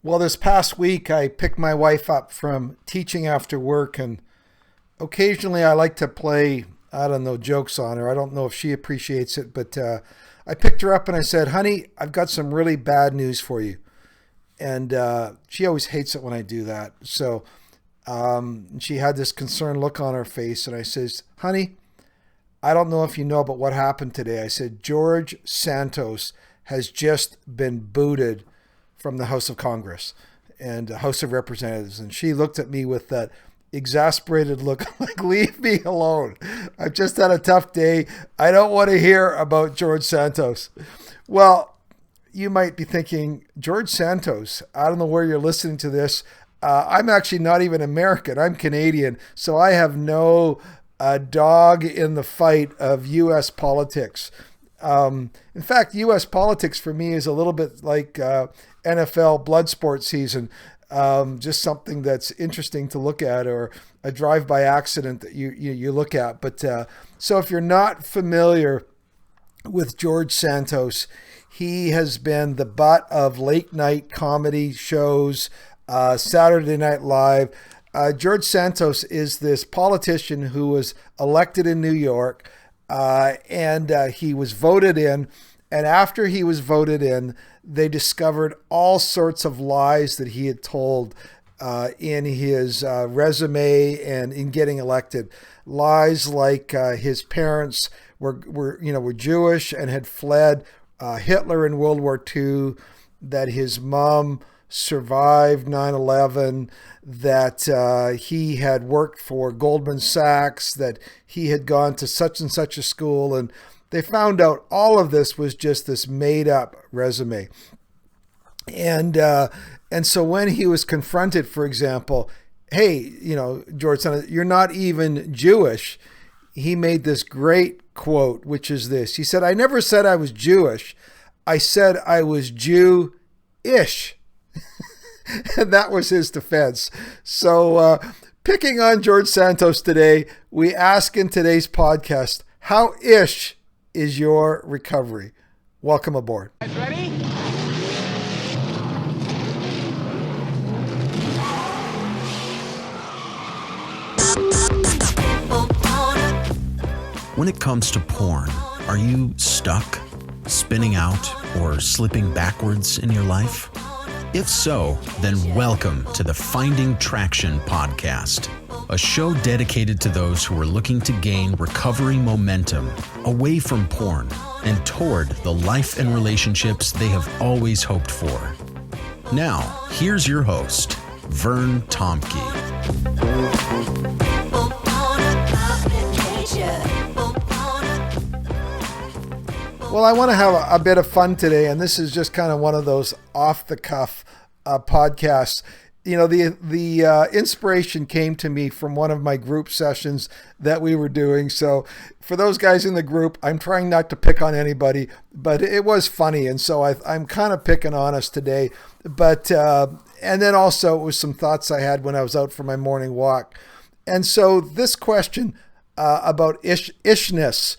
Well, this past week, I picked my wife up from teaching after work, and occasionally I like to play, I don't know, jokes on her. I don't know if she appreciates it, but I picked her up and I said, honey, I've got some really bad news for you. And she always hates it when I do that. So she had this concerned look on her face, and I says, honey, I don't know if you know, but what happened today? I said, George Santos has just been booted from the House of Congress and the House of Representatives. And she looked at me with that exasperated look, like, leave me alone. I've just had a tough day. I don't want to hear about George Santos. Well, you might be thinking, George Santos, I don't know where you're listening to this. I'm actually not even American. I'm Canadian. So I have no dog in the fight of U.S. politics. In fact, U.S. politics for me is a little bit like NFL blood sport season, just something that's interesting to look at, or a drive-by accident that you look at. But so if you're not familiar with George Santos, he has been the butt of late-night comedy shows, Saturday Night Live. George Santos is this politician who was elected in New York, and he was voted in. And after he was voted in, they discovered all sorts of lies that he had told in his resume and in getting elected. Lies like his parents were Jewish and had fled Hitler in World War II, that his mom survived 9/11, that he had worked for Goldman Sachs, that he had gone to such and such a school, and they found out all of this was just this made-up resume. And so when he was confronted, for example, hey, George Santos, you're not even Jewish, he made this great quote, which is this. He said, I never said I was Jewish. I said I was Jew-ish. And that was his defense. So picking on George Santos today, we ask in today's podcast, how ish is your recovery? Welcome aboard. Guys ready? When it comes to porn, are you stuck, spinning out, or slipping backwards in your life? If so, then welcome to the Finding Traction podcast, a show dedicated to those who are looking to gain recovery momentum away from porn and toward the life and relationships they have always hoped for. Now, here's your host, Vern Tomke. Well, I want to have a bit of fun today, and this is just kind of one of those off-the-cuff podcasts. The inspiration came to me from one of my group sessions that we were doing. So for those guys in the group, I'm trying not to pick on anybody, but it was funny, and so I'm kind of picking on us today. But and then also it was some thoughts I had when I was out for my morning walk. And so this question about ishness.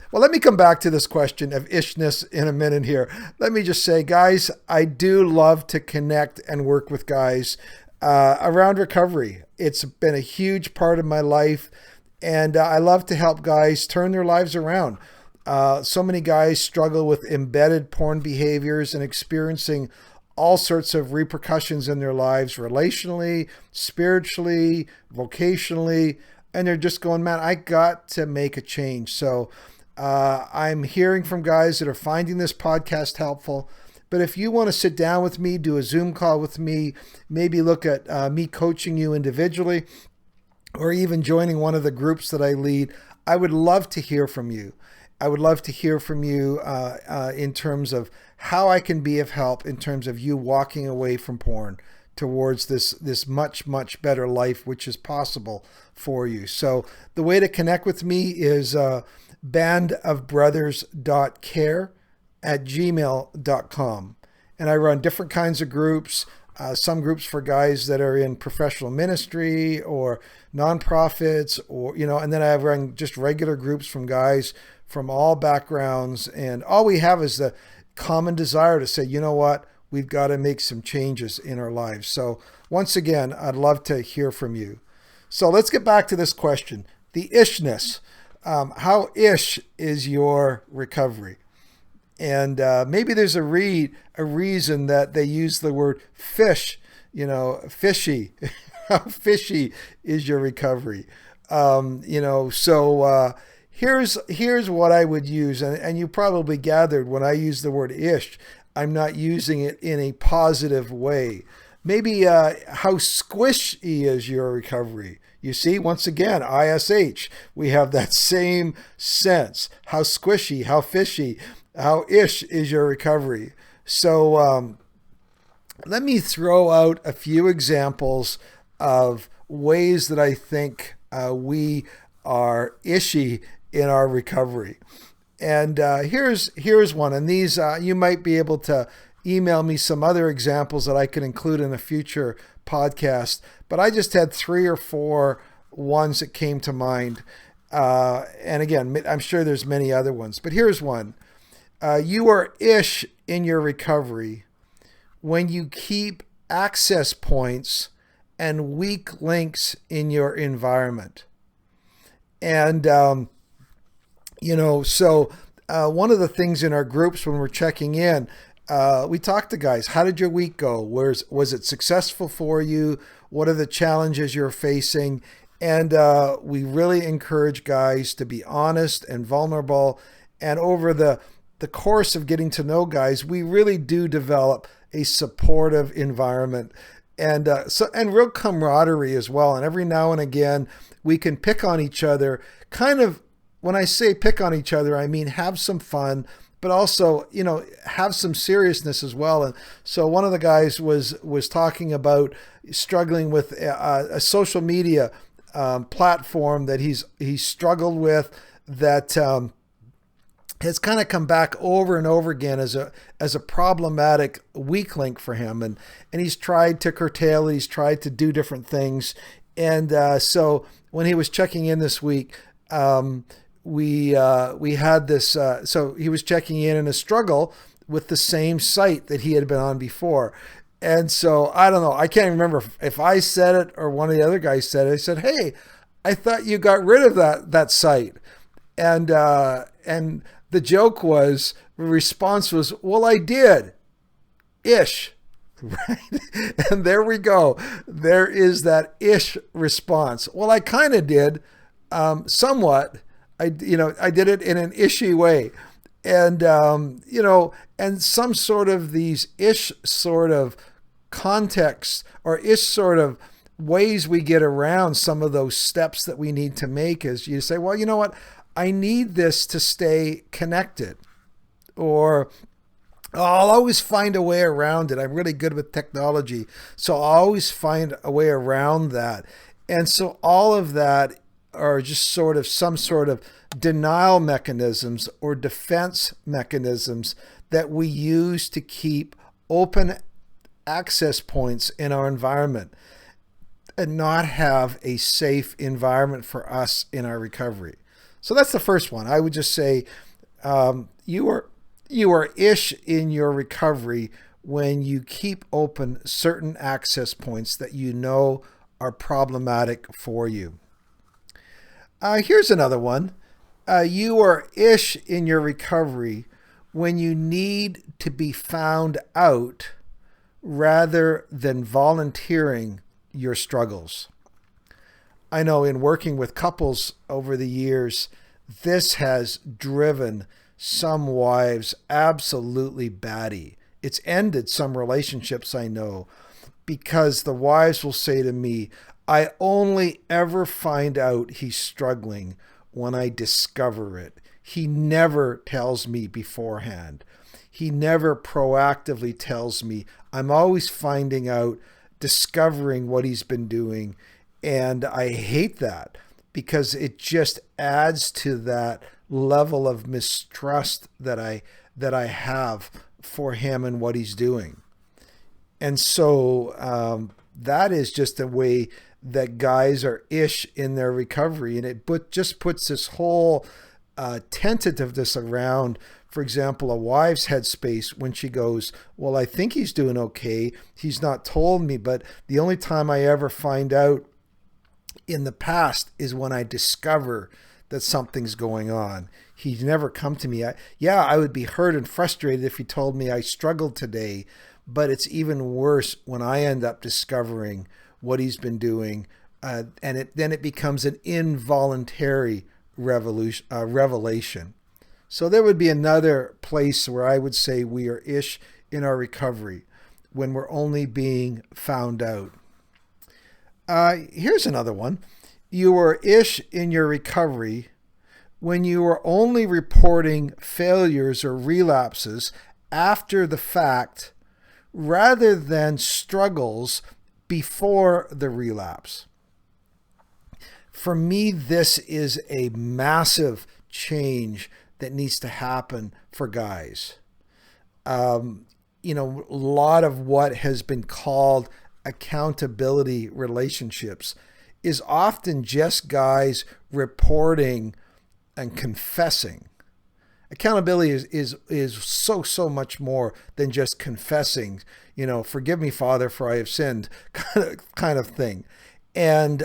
Well, let me come back to this question of ishness in a minute here. Let me just say, guys, I do love to connect and work with guys around recovery. It's been a huge part of my life, and I love to help guys turn their lives around. So many guys struggle with embedded porn behaviors and experiencing all sorts of repercussions in their lives, relationally, spiritually, vocationally, and they're just going, man, I got to make a change. So I'm hearing from guys that are finding this podcast helpful. But if you want to sit down with me, do a Zoom call with me, maybe look at me coaching you individually, or even joining one of the groups that I lead, I would love to hear from you. I would love to hear from you in terms of how I can be of help in terms of you walking away from porn towards this much, much better life, which is possible for you. So the way to connect with me is bandofbrothers.care @gmail.com. And I run different kinds of groups, some groups for guys that are in professional ministry or nonprofits, or, and then I run just regular groups from guys from all backgrounds. And all we have is the common desire to say, you know what, we've got to make some changes in our lives. So once again, I'd love to hear from you. So let's get back to this question, the ishness. How ish is your recovery? And maybe there's a reason that they use the word fish, fishy. How fishy is your recovery? Here's what I would use. And you probably gathered when I use the word ish, I'm not using it in a positive way. Maybe how squishy is your recovery? You see, once again, ISH, we have that same sense. How squishy, how fishy, how ish is your recovery? So let me throw out a few examples of ways that I think we are ishy in our recovery. And here's one. And these, you might be able to email me some other examples that I could include in a future podcast. But I just had 3 or 4 ones that came to mind. And again, I'm sure there's many other ones. But here's one. You are ish in your recovery when you keep access points and weak links in your environment. And, one of the things in our groups when we're checking in, we talk to guys, how did your week go? Was it successful for you? What are the challenges you're facing? And we really encourage guys to be honest and vulnerable. And over the course of getting to know guys, we really do develop a supportive environment and real camaraderie as well. And every now and again, we can pick on each other. Kind of, when I say pick on each other, I mean have some fun, but also, have some seriousness as well. And so one of the guys was talking about struggling with a social media platform that he's struggled with that has kind of come back over and over again as a problematic weak link for him. And he's tried to curtail it. He's tried to do different things. And so when he was checking in this week, we had this, so he was checking in a struggle with the same site that he had been on before. And so I don't know, I can't remember if I said it or one of the other guys said it. I said, hey, I thought you got rid of that site. And the joke was, the response was, well, I did ish. Right. And there we go. There is that ish response. Well, I kind of did, somewhat. I did it in an ishy way. And, and some sort of these ish sort of contexts or ish sort of ways we get around some of those steps that we need to make is you say, well, you know what? I need this to stay connected, or I'll always find a way around it. I'm really good with technology, so I'll always find a way around that. And so all of that are just sort of some sort of denial mechanisms or defense mechanisms that we use to keep open access points in our environment and not have a safe environment for us in our recovery. So that's the first one. I would just say you are ish in your recovery when you keep open certain access points that you know are problematic for you. Here's another one. You are ish in your recovery when you need to be found out rather than volunteering your struggles. I know in working with couples over the years, this has driven some wives absolutely batty. It's ended some relationships, I know, because the wives will say to me, I only ever find out he's struggling when I discover it. He never tells me beforehand. He never proactively tells me. I'm always finding out, discovering what he's been doing. And I hate that because it just adds to that level of mistrust that I have for him and what he's doing. And so that is just a way that guys are ish in their recovery. And it just puts this whole tentativeness around for example, a wife's headspace when she goes, well, I think he's doing okay. He's not told me, but the only time I ever find out in the past is when I discover that something's going on. He's never come to me. I would be hurt and frustrated if he told me I struggled today, but it's even worse when I end up discovering what he's been doing, and then it becomes an involuntary revelation. So there would be another place where I would say we are ish in our recovery, when we're only being found out. Here's another one. You are ish in your recovery when you are only reporting failures or relapses after the fact rather than struggles before the relapse. For me, this is a massive change that needs to happen for guys. A lot of what has been called accountability relationships is often just guys reporting and confessing. Accountability is so much more than just confessing, forgive me, Father, for I have sinned, kind of thing. And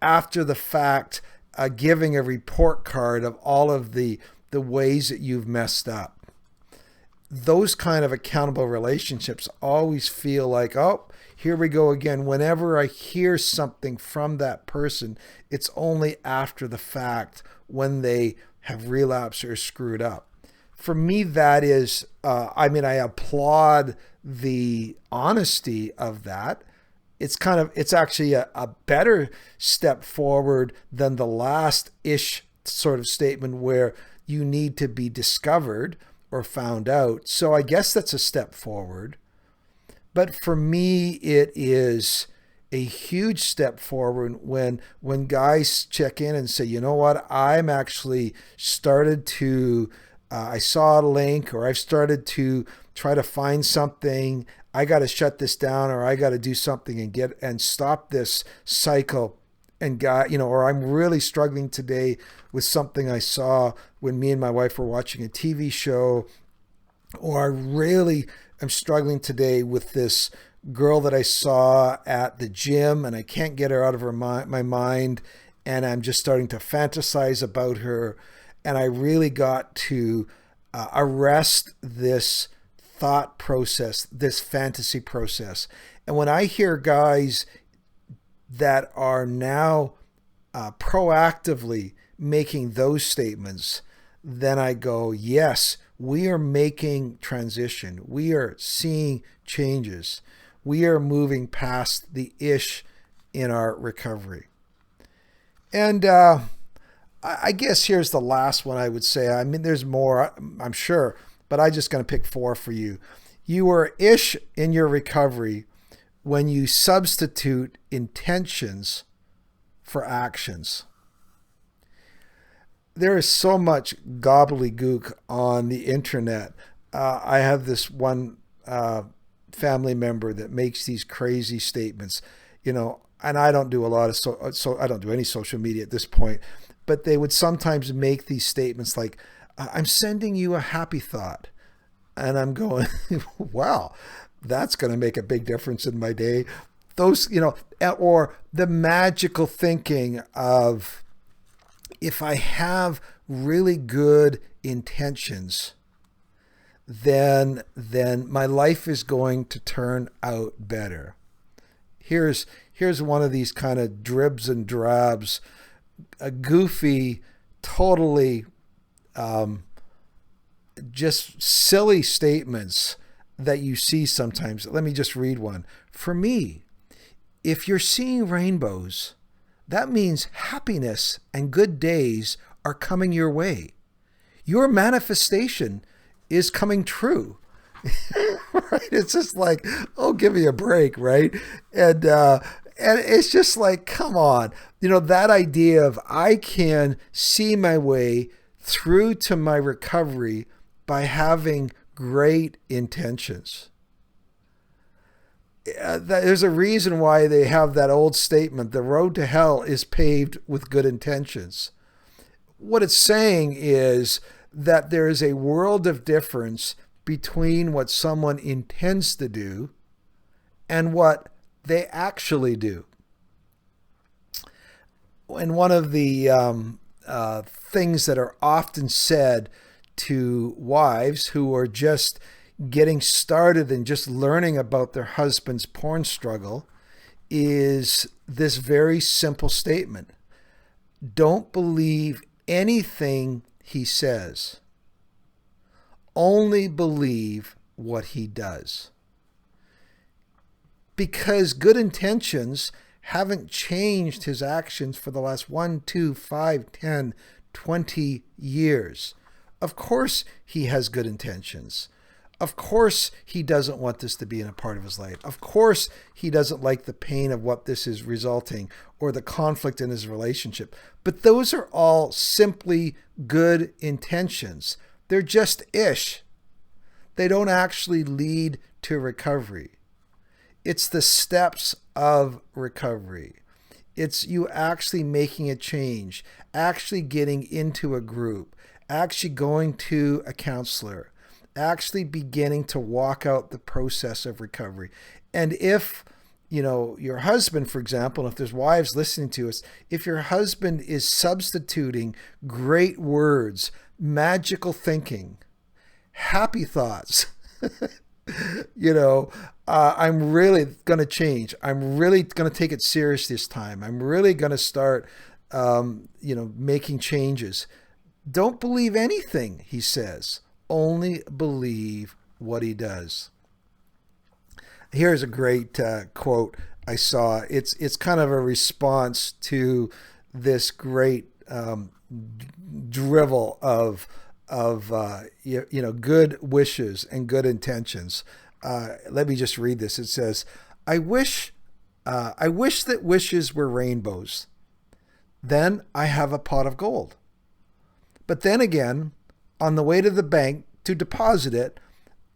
after the fact, giving a report card of all of the ways that you've messed up. Those kind of accountable relationships always feel like, oh, here we go again. Whenever I hear something from that person, it's only after the fact when they have relapsed or screwed up. For me, that is, I applaud the honesty of that. It's actually a better step forward than the last-ish sort of statement where you need to be discovered or found out. So I guess that's a step forward. But for me, it is a huge step forward when guys check in and say, you know what, I'm actually started to, I saw a link, or I've started to try to find something. I got to shut this down, or I got to do something and stop this cycle. And or I'm really struggling today with something I saw when me and my wife were watching a TV show, or I really am struggling today with this girl that I saw at the gym and I can't get her out of my mind, and I'm just starting to fantasize about her, and I really got to arrest this thought process, this fantasy process. And when I hear guys that are now proactively making those statements, then I go, yes, we are making transition. We are seeing changes. We are moving past the ish in our recovery. And I guess here's the last one I would say. There's more, I'm sure, but I'm just going to pick 4 for you. You are ish in your recovery when you substitute intentions for actions. There is so much gobbledygook on the internet. I have this one family member that makes these crazy statements, and I don't do a lot of I don't do any social media at this point, but they would sometimes make these statements like, I'm sending you a happy thought. And I'm going, wow, that's going to make a big difference in my day. Those, or the magical thinking of, if I have really good intentions, then my life is going to turn out better. Here's one of these kind of dribs and drabs, a goofy, totally just silly statements that you see sometimes. Let me just read one. For me, if you're seeing rainbows, that means happiness and good days are coming your way. Your manifestation is coming true. Right? It's just like, oh, give me a break, right? And it's just like, come on. That idea of I can see my way through to my recovery by having great intentions. There's a reason why they have that old statement, the road to hell is paved with good intentions. What it's saying is that there is a world of difference between what someone intends to do and what they actually do. And one of the things that are often said to wives who are just getting started and just learning about their husband's porn struggle is this very simple statement. Don't believe anything he says. Only believe what he does. Because good intentions haven't changed his actions for the last 1, 2, 5, 10, 20 years. Of course he has good intentions. Of course he doesn't want this to be in a part of his life. Of course he doesn't like the pain of what this is resulting or the conflict in his relationship. But those are all simply good intentions. They're just ish. They don't actually lead to recovery. It's the steps of recovery. It's you actually making a change, actually getting into a group, actually going to a counselor, actually beginning to walk out the process of recovery. And if, your husband, for example, if there's wives listening to us, if your husband is substituting great words, magical thinking, happy thoughts, I'm really going to change. I'm really going to take it serious this time. I'm really going to start, making changes. Don't believe anything he says. Only believe what he does. Here's a great quote I saw. It's kind of a response to this great drivel of good wishes and good intentions. Let me just read this. It says, I wish that wishes were rainbows. Then I have a pot of gold. But then again, on the way to the bank to deposit it,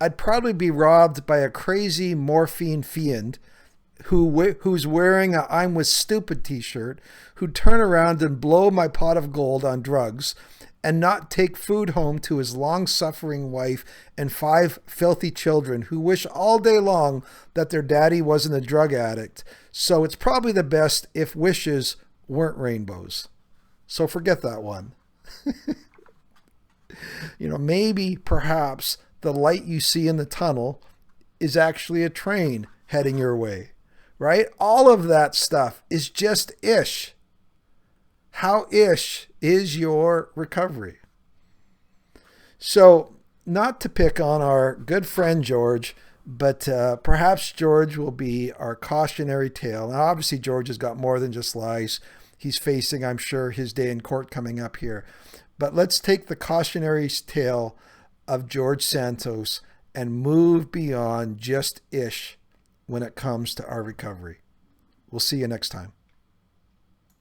I'd probably be robbed by a crazy morphine fiend who's wearing a I'm with stupid t-shirt, who'd turn around and blow my pot of gold on drugs and not take food home to his long-suffering wife and 5 filthy children who wish all day long that their daddy wasn't a drug addict. So it's probably the best if wishes weren't rainbows. So forget that one. Maybe, perhaps, the light you see in the tunnel is actually a train heading your way, right? All of that stuff is just ish. How ish is your recovery? So, not to pick on our good friend George, but perhaps George will be our cautionary tale. Now, obviously, George has got more than just lies. He's facing, I'm sure, his day in court coming up here. But let's take the cautionary tale of George Santos and move beyond just ish when it comes to our recovery. We'll see you next time.